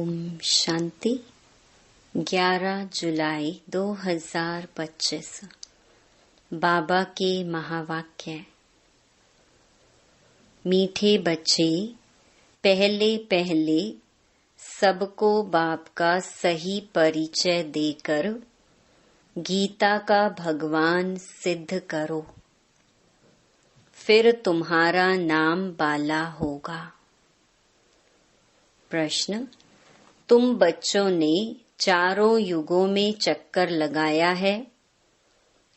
ओम शांति। 11 जुलाई 2025 बाबा के महावाक्य। मीठे बच्चे, पहले पहले सबको बाप का सही परिचय देकर गीता का भगवान सिद्ध करो, फिर तुम्हारा नाम बाला होगा। प्रश्न: तुम बच्चों ने चारों युगों में चक्कर लगाया है,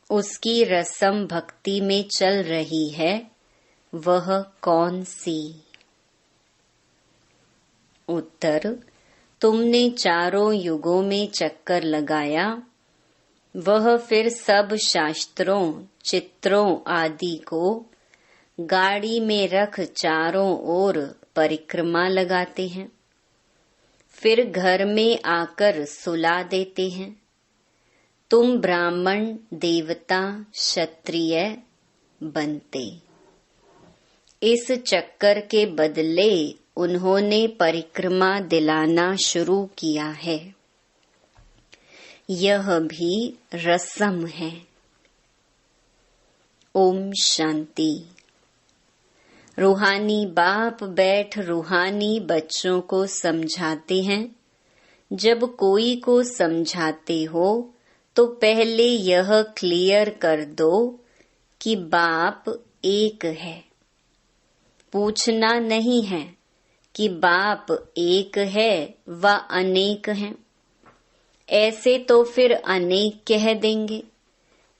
उसकी रस्म भक्ति में चल रही है, वह कौन सी? उत्तर: तुमने चारों युगों में चक्कर लगाया, वह फिर सब शास्त्रों, चित्रों आदि को गाड़ी में रख चारों ओर परिक्रमा लगाते हैं, फिर घर में आकर सुला देते हैं। तुम ब्राह्मण, देवता, क्षत्रिय बनते। इस चक्कर के बदले उन्होंने परिक्रमा दिलाना शुरू किया है। यह भी रस्म है। ओम शांति। रूहानी बाप बैठ रूहानी बच्चों को समझाते हैं। जब कोई को समझाते हो तो पहले यह क्लियर कर दो कि बाप एक है। पूछना नहीं है कि बाप एक है व अनेक हैं। ऐसे तो फिर अनेक कह देंगे।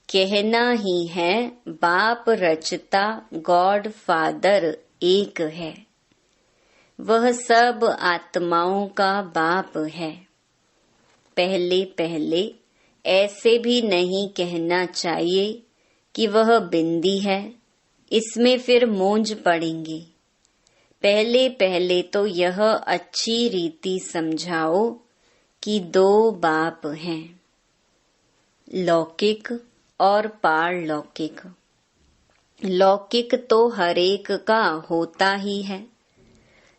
कहना ही है बाप रचता, गॉड फादर एक है। वह सब आत्माओं का बाप है। पहले पहले ऐसे भी नहीं कहना चाहिए कि वह बिंदी है, इसमें फिर मूंज पड़ेंगे। पहले पहले तो यह अच्छी रीति समझाओ कि दो बाप हैं, लौकिक और पारलौकिक। लौकिक तो हरेक का होता ही है,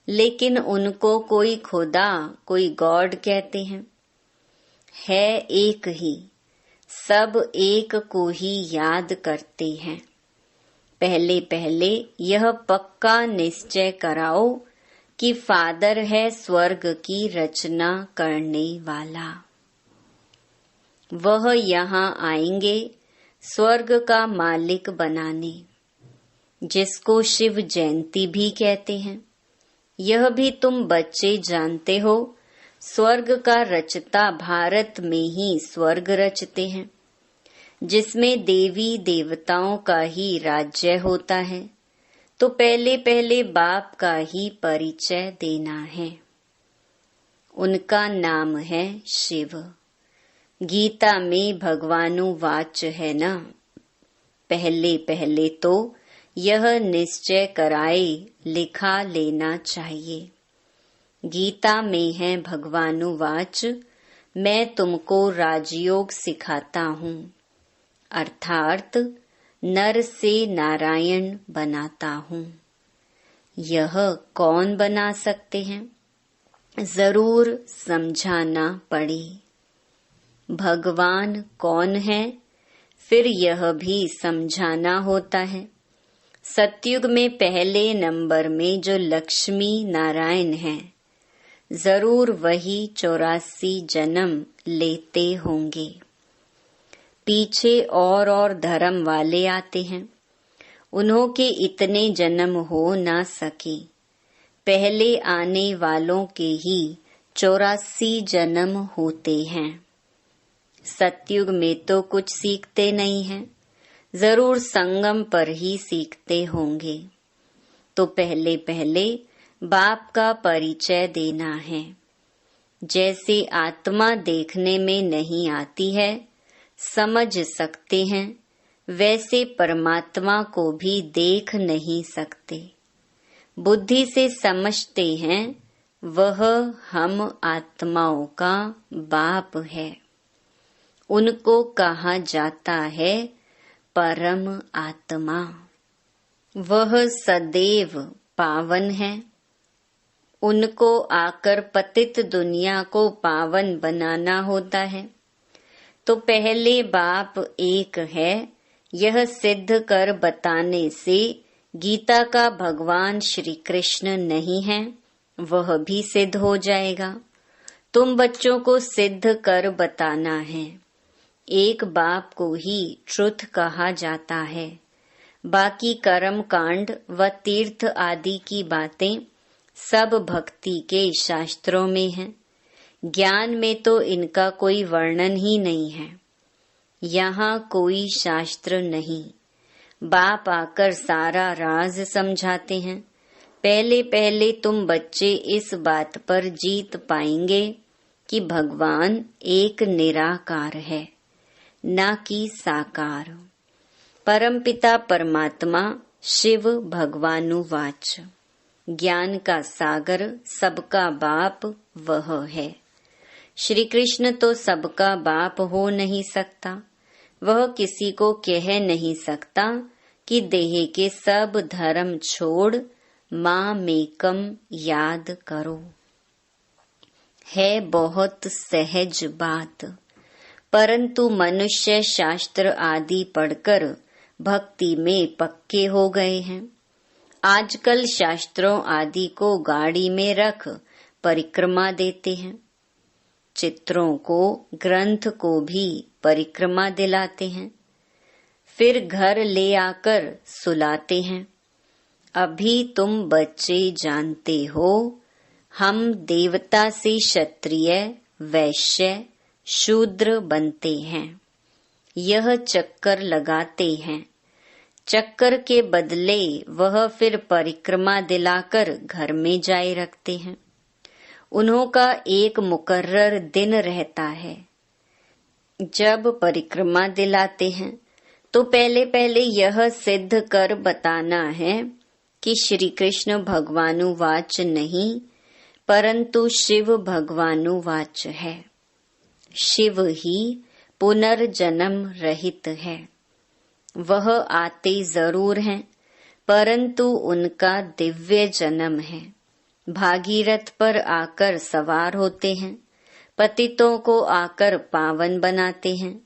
लेकिन उनको कोई खुदा, कोई गॉड कहते हैं। है एक ही, सब एक को ही याद करते हैं। पहले पहले यह पक्का निश्चय कराओ कि फादर है स्वर्ग की रचना करने वाला। वह यहाँ आएंगे स्वर्ग का मालिक बनाने, जिसको शिव जयंती भी कहते हैं। यह भी तुम बच्चे जानते हो। स्वर्ग का रचता भारत में ही स्वर्ग रचते हैं, जिसमें देवी देवताओं का ही राज्य होता है। तो पहले पहले बाप का ही परिचय देना है। उनका नाम है शिव। गीता में भगवानुवाच है ना। पहले पहले तो यह निश्चय कराए लिखा लेना चाहिए। गीता में है भगवानुवाच, मैं तुमको राजयोग सिखाता हूँ, अर्थात नर से नारायण बनाता हूँ। यह कौन बना सकते हैं? जरूर समझाना पड़े। भगवान कौन है, फिर यह भी समझाना होता है। सतयुग में पहले नंबर में जो लक्ष्मी नारायण हैं, जरूर वही 84 जन्म लेते होंगे। पीछे और धर्म वाले आते हैं, उन्हों के इतने जन्म हो ना सके। पहले आने वालों के ही 84 जन्म होते हैं। सतयुग में तो कुछ सीखते नहीं हैं, जरूर संगम पर ही सीखते होंगे। तो पहले पहले बाप का परिचय देना है। जैसे आत्मा देखने में नहीं आती है, समझ सकते हैं, वैसे परमात्मा को भी देख नहीं सकते। बुद्धि से समझते हैं, वह हम आत्माओं का बाप है। उनको कहा जाता है परम आत्मा। वह सदैव पावन है, उनको आकर पतित दुनिया को पावन बनाना होता है। तो पहले बाप एक है, यह सिद्ध कर बताने से गीता का भगवान श्री कृष्ण नहीं है, वह भी सिद्ध हो जाएगा। तुम बच्चों को सिद्ध कर बताना है। एक बाप को ही ट्रुथ कहा जाता है। बाकी कर्म कांड व तीर्थ आदि की बातें सब भक्ति के शास्त्रों में हैं। ज्ञान में तो इनका कोई वर्णन ही नहीं है। यहाँ कोई शास्त्र नहीं। बाप आकर सारा राज समझाते हैं। पहले पहले तुम बच्चे इस बात पर जीत पाएंगे कि भगवान एक निराकार है, ना कि साकार। परमपिता परमात्मा शिव भगवानुवाच। ज्ञान का सागर सबका बाप वह है। श्री कृष्ण तो सबका बाप हो नहीं सकता। वह किसी को कह नहीं सकता कि देह के सब धर्म छोड़ माँ मेकम याद करो। है बहुत सहज बात, परंतु मनुष्य शास्त्र आदि पढ़कर भक्ति में पक्के हो गए हैं। आजकल शास्त्रों आदि को गाड़ी में रख परिक्रमा देते हैं। चित्रों को, ग्रंथ को भी परिक्रमा दिलाते हैं, फिर घर ले आकर सुलाते हैं। अभी तुम बच्चे जानते हो, हम देवता से क्षत्रिय, वैश्य, शूद्र बनते हैं। यह चक्कर लगाते हैं। चक्कर के बदले वह फिर परिक्रमा दिलाकर घर में जाए रखते हैं। उन्हों का एक मुकर्रर दिन रहता है। जब परिक्रमा दिलाते हैं तो पहले पहले यह सिद्ध कर बताना है कि श्री कृष्ण भगवानुवाच नहीं, परंतु शिव भगवानुवाच है। शिव ही पुनर्जन्म रहित है। वह आते जरूर हैं, परंतु उनका दिव्य जन्म है। भागीरथ पर आकर सवार होते हैं, पतितों को आकर पावन बनाते हैं।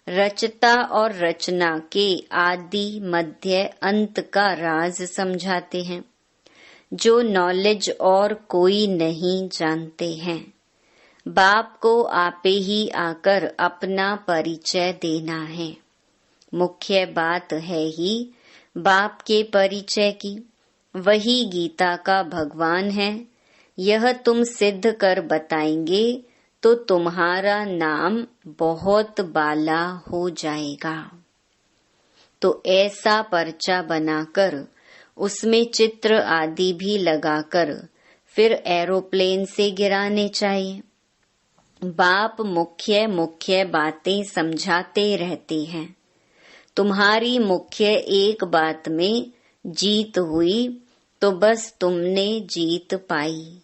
रचता और रचना के आदि मध्य अंत का राज समझाते हैं, जो नॉलेज और कोई नहीं जानते हैं। बाप को आपे ही आकर अपना परिचय देना है। मुख्य बात है ही बाप के परिचय की। वही गीता का भगवान है। यह तुम सिद्ध कर बताएंगे तो तुम्हारा नाम बहुत बाला हो जाएगा। तो ऐसा पर्चा बनाकर उसमें चित्र आदि भी लगाकर फिर एरोप्लेन से गिराने चाहिए। बाप मुख्य मुख्य बातें समझाते रहते हैं। तुम्हारी मुख्य एक बात में जीत हुई तो बस तुमने जीत पाई।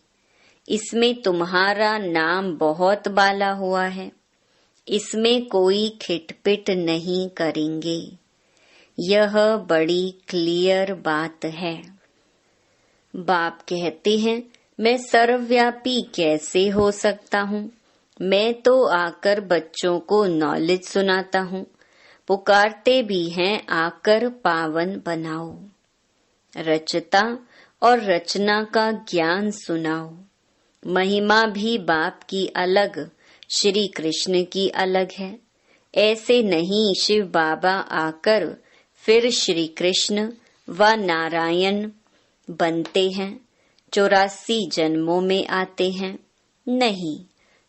इसमें तुम्हारा नाम बहुत बाला हुआ है। इसमें कोई खिटपिट नहीं करेंगे। यह बड़ी क्लियर बात है। बाप कहते हैं, मैं सर्वव्यापी कैसे हो सकता हूँ? मैं तो आकर बच्चों को नॉलेज सुनाता हूँ। पुकारते भी हैं, आकर पावन बनाओ। रचता और रचना का ज्ञान सुनाओ। महिमा भी बाप की अलग, श्री कृष्ण की अलग है। ऐसे नहीं शिव बाबा आकर फिर श्री कृष्ण व नारायण बनते हैं, 84 जन्मों में आते हैं। नहीं,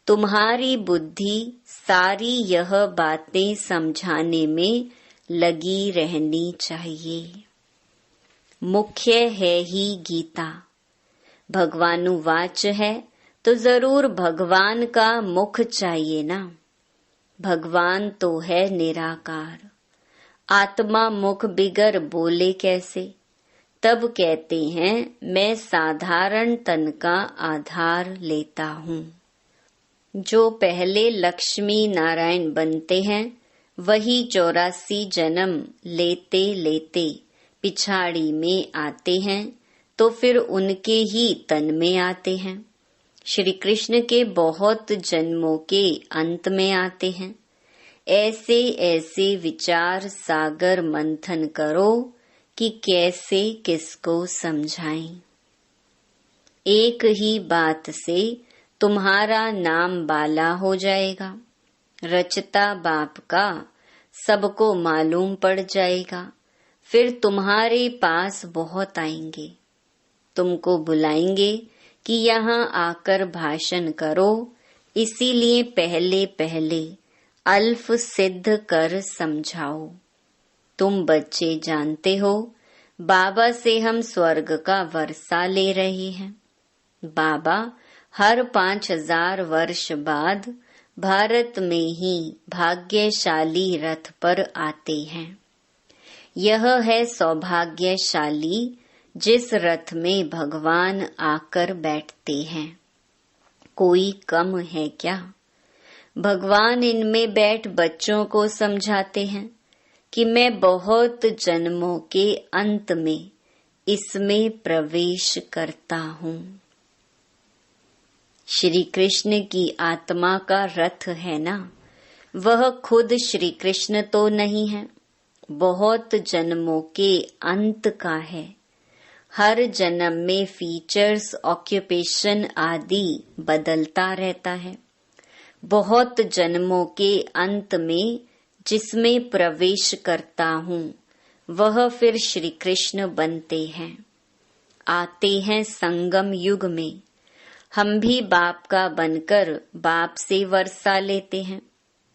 तुम्हारी बुद्धि सारी यह बातें समझाने में लगी रहनी चाहिए। मुख्य है ही गीता। भगवानुवाच है तो जरूर भगवान का मुख चाहिए ना। भगवान तो है निराकार। आत्मा मुख बिगर बोले कैसे? तब कहते हैं, मैं साधारण तन का आधार लेता हूँ। जो पहले लक्ष्मी नारायण बनते हैं, वही 84 जन्म लेते लेते पिछाड़ी में आते हैं, तो तो फिर उनके ही तन में आते हैं। श्री कृष्ण के बहुत जन्मों के अंत में आते हैं। ऐसे ऐसे विचार सागर मंथन करो कि कैसे किसको समझाएं। एक ही बात से तुम्हारा नाम बाला हो जाएगा। रचता बाप का सबको मालूम पड़ जाएगा। फिर तुम्हारे पास बहुत आएंगे, तुमको बुलाएंगे कि यहाँ आकर भाषण करो। इसीलिए पहले पहले अल्फ सिद्ध कर समझाओ। तुम बच्चे जानते हो, बाबा से हम स्वर्ग का वर्षा ले रहे हैं। बाबा हर 5000 वर्ष बाद भारत में ही भाग्यशाली रथ पर आते हैं। यह है सौभाग्यशाली जिस रथ में भगवान आकर बैठते हैं। कोई कम है क्या? भगवान इनमें बैठ बच्चों को समझाते हैं कि मैं बहुत जन्मों के अंत में इसमें प्रवेश करता हूँ। श्री कृष्ण की आत्मा का रथ है ना, वह खुद श्री कृष्ण तो नहीं है, बहुत जन्मों के अंत का है। हर जन्म में फीचर्स, ऑक्यूपेशन आदि बदलता रहता है। बहुत जन्मों के अंत में जिसमें प्रवेश करता हूँ, वह फिर श्री कृष्ण बनते हैं। आते हैं संगम युग में। हम भी बाप का बनकर बाप से वर्षा लेते हैं।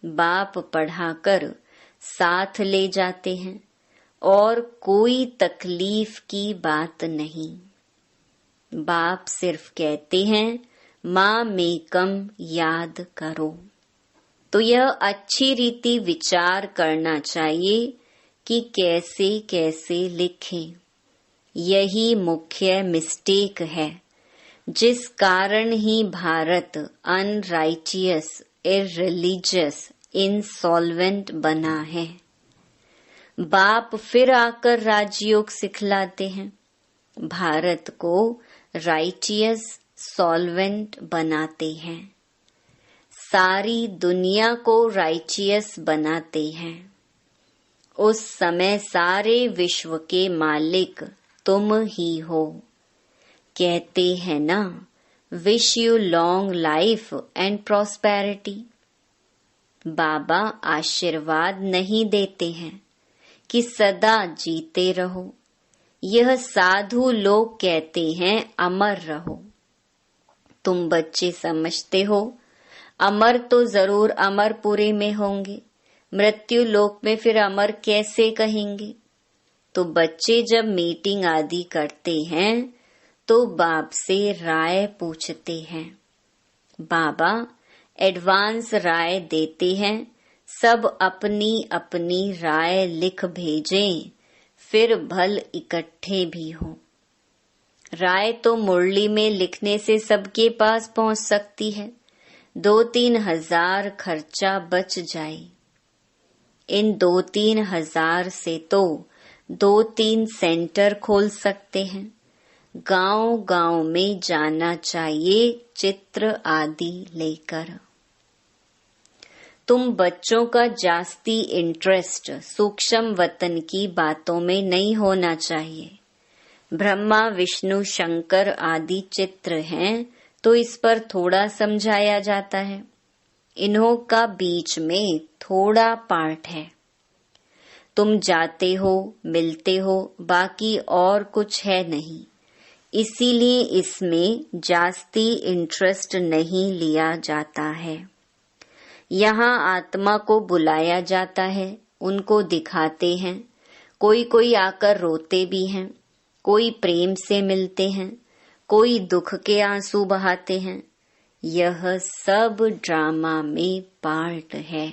बाप पढ़ाकर साथ ले जाते हैं और कोई तकलीफ की बात नहीं। बाप सिर्फ कहते हैं माँ मेकम याद करो। तो यह अच्छी रीति विचार करना चाहिए कि कैसे कैसे लिखें। यही मुख्य मिस्टेक है, जिस कारण ही भारत अनराइटियस, इररिलीजियस, इंसॉल्वेंट बना है। बाप फिर आकर राजयोग सिखलाते हैं, भारत को राइटियस, सॉल्वेंट बनाते हैं, सारी दुनिया को राइटियस बनाते हैं। उस समय सारे विश्व के मालिक तुम ही हो। कहते हैं ना, wish you long life and prosperity. बाबा आशीर्वाद नहीं देते हैं कि सदा जीते रहो। यह साधु लोग कहते हैं अमर रहो। तुम बच्चे समझते हो, अमर तो जरूर अमरपुरी में होंगे, मृत्यु लोक में फिर अमर कैसे कहेंगे? तो बच्चे जब मीटिंग आदि करते हैं तो बाप से राय पूछते हैं। बाबा एडवांस राय देते हैं। सब अपनी अपनी राय लिख भेजें, फिर भल इकट्ठे भी हो। राय तो मुरली में लिखने से सबके पास पहुंच सकती है। 2-3 हजार खर्चा बच जाए। इन 2-3 हजार से तो 2-3 सेंटर खोल सकते हैं। गांव गांव में जाना चाहिए चित्र आदि लेकर। तुम बच्चों का जास्ती इंटरेस्ट सूक्ष्म वतन की बातों में नहीं होना चाहिए। ब्रह्मा, विष्णु, शंकर आदि चित्र हैं तो इस पर थोड़ा समझाया जाता है। इन्हों का बीच में थोड़ा पार्ट है। तुम जाते हो, मिलते हो, बाकी और कुछ है नहीं। इसीलिए इसमें जास्ती इंटरेस्ट नहीं लिया जाता है। यहाँ आत्मा को बुलाया जाता है, उनको दिखाते हैं। कोई कोई आकर रोते भी हैं, कोई प्रेम से मिलते हैं, कोई दुख के आंसू बहाते हैं। यह सब ड्रामा में पार्ट है,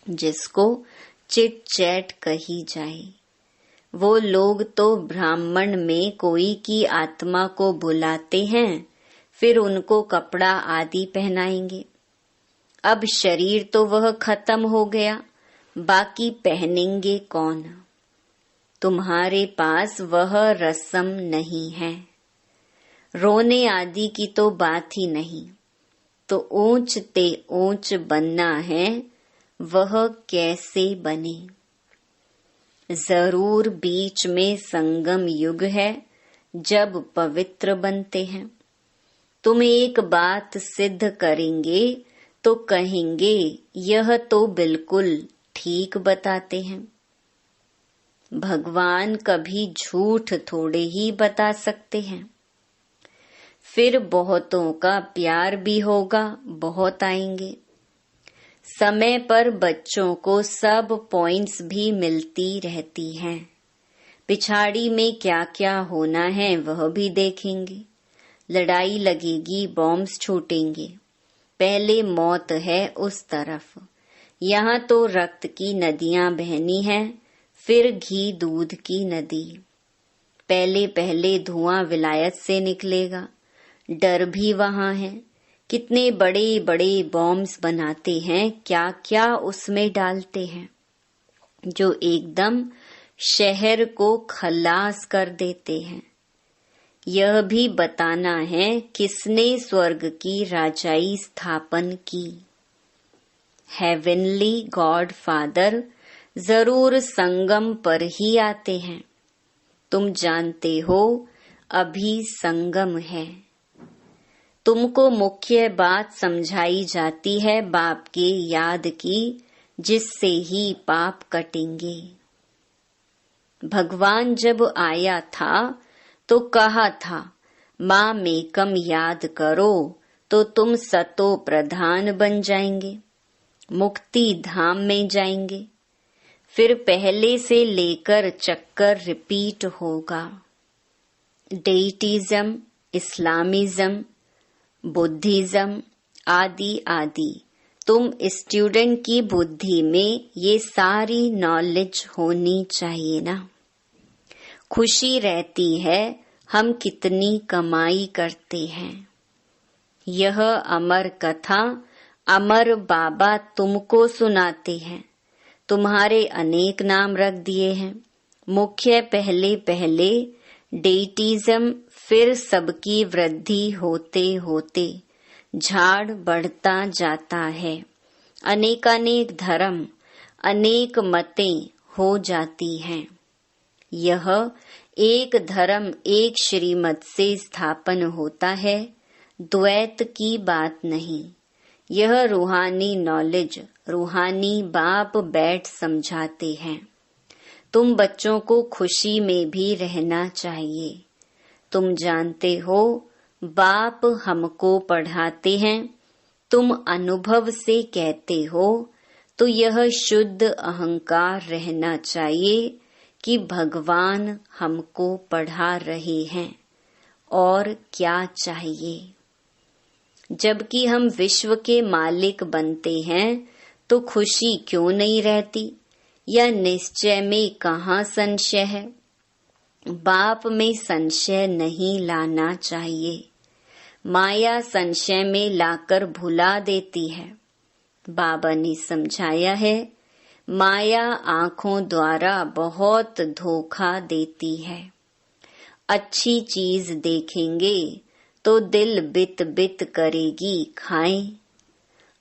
जिसको चिट चैट कही जाए। वो लोग तो ब्राह्मण में कोई की आत्मा को बुलाते हैं, फिर उनको कपड़ा आदि पहनाएंगे। अब शरीर तो वह खत्म हो गया, बाकी पहनेंगे कौन? तुम्हारे पास वह रस्म नहीं है। रोने आदि की तो बात ही नहीं। तो ऊंच ते ऊंच बनना है, वह कैसे बने। जरूर बीच में संगम युग है, जब पवित्र बनते हैं। तुम एक बात सिद्ध करेंगे तो कहेंगे यह तो बिल्कुल ठीक बताते हैं। भगवान कभी झूठ थोड़े ही बता सकते हैं। फिर बहुतों का प्यार भी होगा, बहुत आएंगे। समय पर बच्चों को सब पॉइंट्स भी मिलती रहती हैं। पिछाड़ी में क्या क्या होना है वह भी देखेंगे। लड़ाई लगेगी, बॉम्ब्स छूटेंगे। पहले मौत है उस तरफ, यहाँ तो रक्त की नदियां बहनी हैं, फिर घी दूध की नदी। पहले पहले धुआं विलायत से निकलेगा, डर भी वहां है। कितने बड़े बड़े बॉम्ब्स बनाते हैं, क्या क्या उसमें डालते हैं, जो एकदम शहर को खलास कर देते हैं। यह भी बताना है किसने स्वर्ग की राजाई स्थापन की। हेवनली गॉड फादर जरूर संगम पर ही आते हैं। तुम जानते हो अभी संगम है। तुमको मुख्य बात समझाई जाती है बाप के याद की, जिससे ही पाप कटेंगे। भगवान जब आया था तो कहा था, माँ मेकम याद करो तो तुम सतो प्रधान बन जाएंगे, मुक्ति धाम में जाएंगे। फिर पहले से लेकर चक्कर रिपीट होगा। डेइटिज्म, इस्लामिज्म, बुद्धिज्म आदि आदि। तुम स्टूडेंट की बुद्धि में ये सारी नॉलेज होनी चाहिए ना। खुशी रहती है हम कितनी कमाई करते हैं। यह अमर कथा अमर बाबा तुमको सुनाते हैं। तुम्हारे अनेक नाम रख दिए हैं। मुख्य पहले पहले डेइटिज्म, फिर सबकी वृद्धि होते होते झाड़ बढ़ता जाता है। अनेकानेक धर्म, अनेक मतें हो जाती हैं। यह एक धर्म एक श्रीमत से स्थापन होता है, द्वैत की बात नहीं। यह रूहानी नॉलेज रूहानी बाप बैठ समझाते हैं। तुम बच्चों को खुशी में भी रहना चाहिए। तुम जानते हो बाप हमको पढ़ाते हैं, तुम अनुभव से कहते हो, तो यह शुद्ध अहंकार रहना चाहिए कि भगवान हमको पढ़ा रहे हैं और क्या चाहिए। जबकि हम विश्व के मालिक बनते हैं तो खुशी क्यों नहीं रहती, या निश्चय में कहाँ संशय है। बाप में संशय नहीं लाना चाहिए। माया संशय में लाकर भुला देती है। बाबा ने समझाया है, माया आँखों द्वारा बहुत धोखा देती है। अच्छी चीज देखेंगे तो दिल बित बित करेगी, खाएं।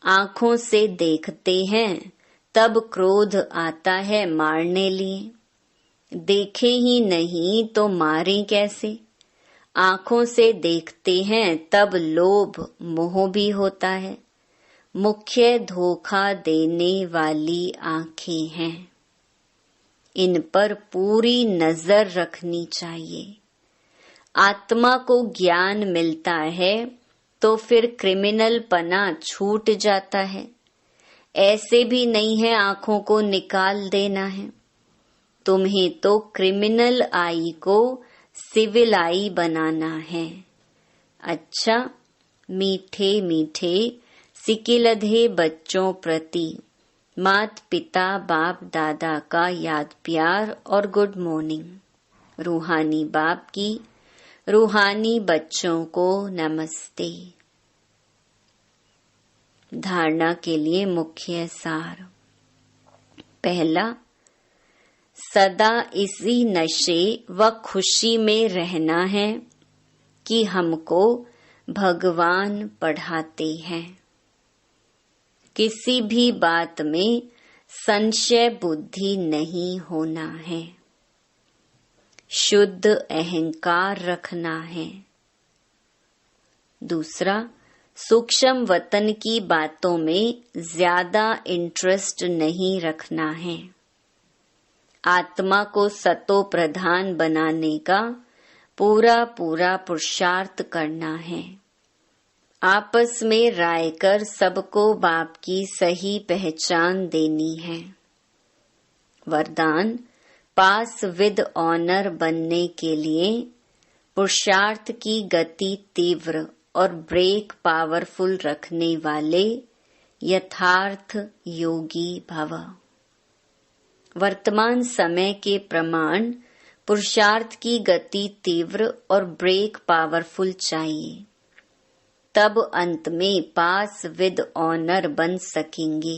आँखों से देखते हैं तब क्रोध आता है मारने लिए। देखे ही नहीं तो मारें कैसे। आँखों से देखते हैं तब लोभ मोह भी होता है। मुख्य धोखा देने वाली आँखें हैं। इन पर पूरी नजर रखनी चाहिए। आत्मा को ज्ञान मिलता है तो फिर क्रिमिनल पना छूट जाता है। ऐसे भी नहीं है आँखों को निकाल देना है। तुम्हें तो क्रिमिनल आई को सिविल आई बनाना है। अच्छा, मीठे मीठे सिकिलधे बच्चों प्रति मात पिता बाप दादा का याद प्यार और गुड मॉर्निंग। रूहानी बाप की रूहानी बच्चों को नमस्ते। धारणा के लिए मुख्य सार। पहला, सदा इसी नशे व खुशी में रहना है कि हमको भगवान पढ़ाते हैं। किसी भी बात में संशय बुद्धि नहीं होना है। शुद्ध अहंकार रखना है। दूसरा, सूक्ष्म वतन की बातों में ज्यादा इंटरेस्ट नहीं रखना है। आत्मा को सतो प्रधान बनाने का पूरा पुरुषार्थ करना है। आपस में राय कर सबको बाप की सही पहचान देनी है। वरदान, पास विद ऑनर बनने के लिए पुरुषार्थ की गति तीव्र और ब्रेक पावरफुल रखने वाले यथार्थ योगी भव। वर्तमान समय के प्रमाण पुरुषार्थ की गति तीव्र और ब्रेक पावरफुल चाहिए, तब अंत में पास विद ऑनर बन सकेंगे,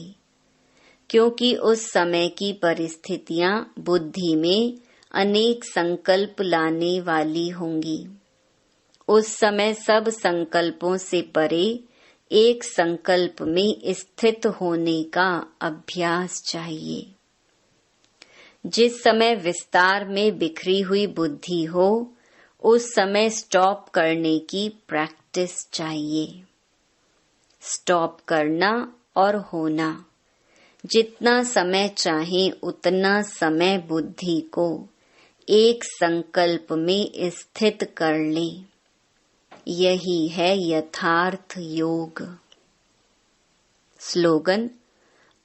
क्योंकि उस समय की परिस्थितियां बुद्धि में अनेक संकल्प लाने वाली होंगी। उस समय सब संकल्पों से परे एक संकल्प में स्थित होने का अभ्यास चाहिए। जिस समय विस्तार में बिखरी हुई बुद्धि हो, उस समय स्टॉप करने की प्रैक्टिस चाहिए। स्टॉप करना और होना, जितना समय चाहे उतना समय बुद्धि को एक संकल्प में स्थित कर लें। यही है यथार्थ योग। स्लोगन,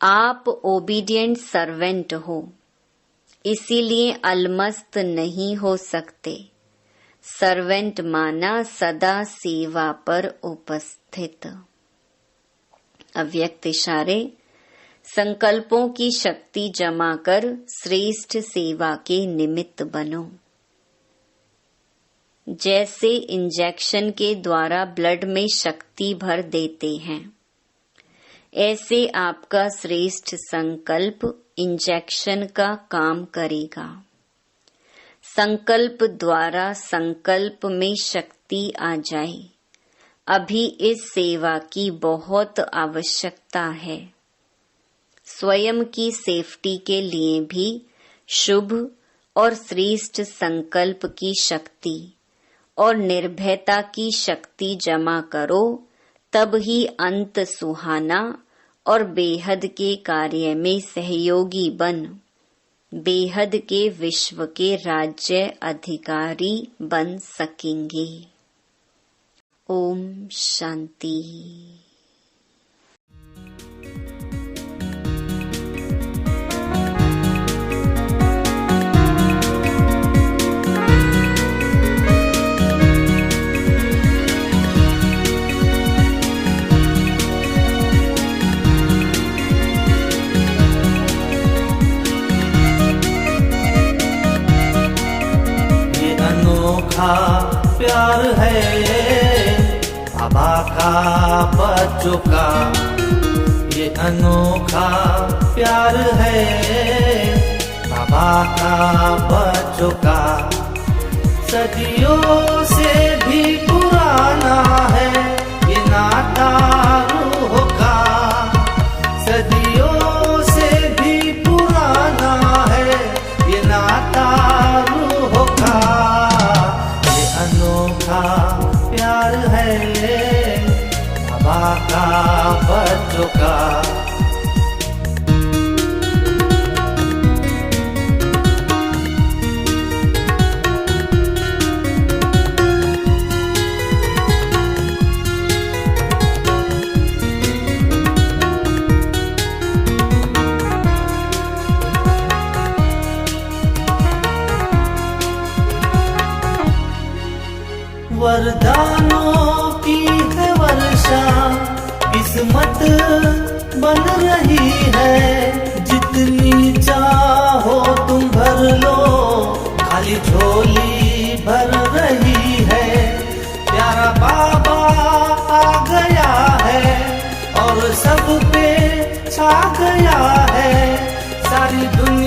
आप ओबीडिएंट सर्वेंट हो, इसीलिए अलमस्त नहीं हो सकते। सर्वेंट माना सदा सेवा पर उपस्थित। अव्यक्त इशारे, संकल्पों की शक्ति जमा कर श्रेष्ठ सेवा के निमित्त बनो। जैसे इंजेक्शन के द्वारा ब्लड में शक्ति भर देते हैं, ऐसे आपका श्रेष्ठ संकल्प इंजेक्शन का काम करेगा। संकल्प द्वारा संकल्प में शक्ति आ जाए। अभी इस सेवा की बहुत आवश्यकता है। स्वयं की सेफ्टी के लिए भी शुभ और श्रेष्ठ संकल्प की शक्ति और निर्भयता की शक्ति जमा करो, तब ही अंत सुहाना और बेहद के कार्य में सहयोगी बन बेहद के विश्व के राज्य अधिकारी बन सकेंगे। ओम शांति। प्यार है बाबा का बच्चों का, ये अनोखा प्यार है बाबा का बच्चों का। सदियों से भी पुराना है ये नाता रूह का। सदियों से भी पुराना है ये नाता रूह का। अनोखा प्यार है बाबा का बच्चों का। वरदानों की है वर्षा, किस्मत बन रही है। जितनी चाहो तुम भर लो, खाली झोली भर रही है। प्यारा बाबा आ गया है और सब पे छा गया है। सारी दुनिया